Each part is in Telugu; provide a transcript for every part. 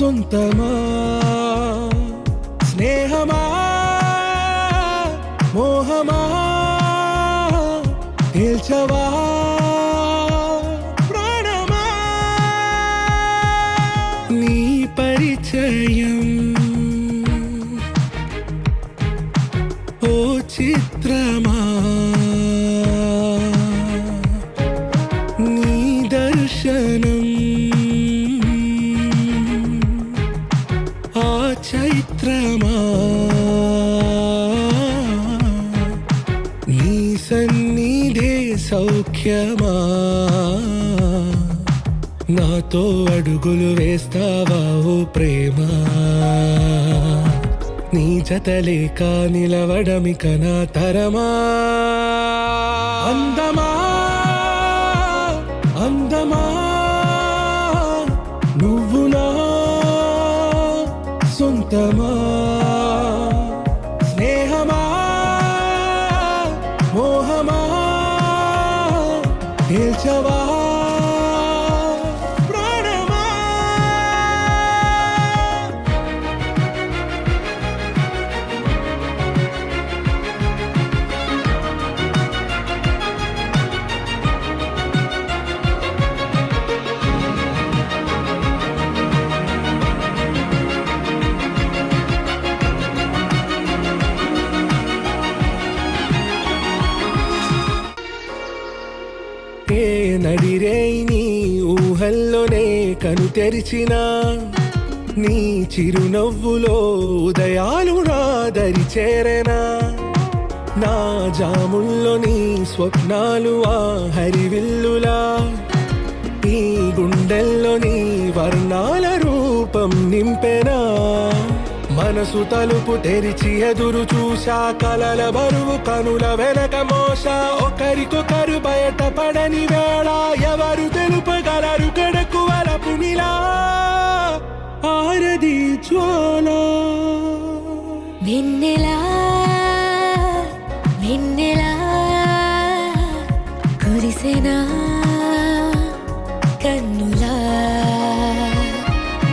సొంతమా స్నేహమా మోహమా తేల్చవా ప్రాణమా నీ పరిచయం ఓ చిత్రమా నీ దర్శనం ఆ చైత్రమా నీ సన్నిధే సౌఖ్యమా నాతో అడుగులు వేస్తావా ఓ ప్రేమ నీ జతలేక నిలవడమిక నా తరమా అందమా అందమా నువ్వు నా సొంతమా స్నేహమా మోహమా తేల్చవా ప్రాణమా ఏ నడిరే నీ ఊహల్లోనే కను తెరిచిన నీ చిరునవ్వులో ఉదయాలు నా దరి చేరెనా నా జాముల్లో నీ స్వప్నాలు ఆ హరివిల్లులా ఈ గుండెల్లో నీ వర్ణాల రూపం నింపెనా మనసు తలుపు తెరిచి ఎదురు చూసా కలల బరువు కనుల వెనక మోసా ఒకరికొకరు బయట పడని వేళ ఎవరు తెలుపగలరు గడకు వలపు నిలా ఆరది జ్వాల వెన్నెలా వెన్నెలా కురిసెనా కన్నులా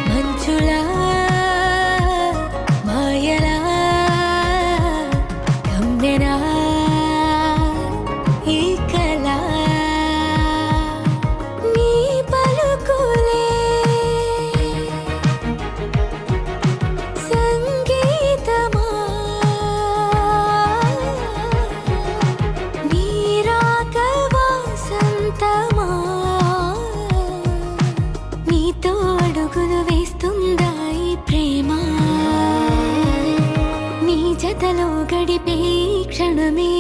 మంచులా మాయలా కమ్మెనా ఈ కళ నీ పలుకులే సంగీతమా నీ రాక వాసంతమా నీతో అడుగులు వేస్తుందా ఈ ప్రేమ నీ జతలో గడిపే క్షణమే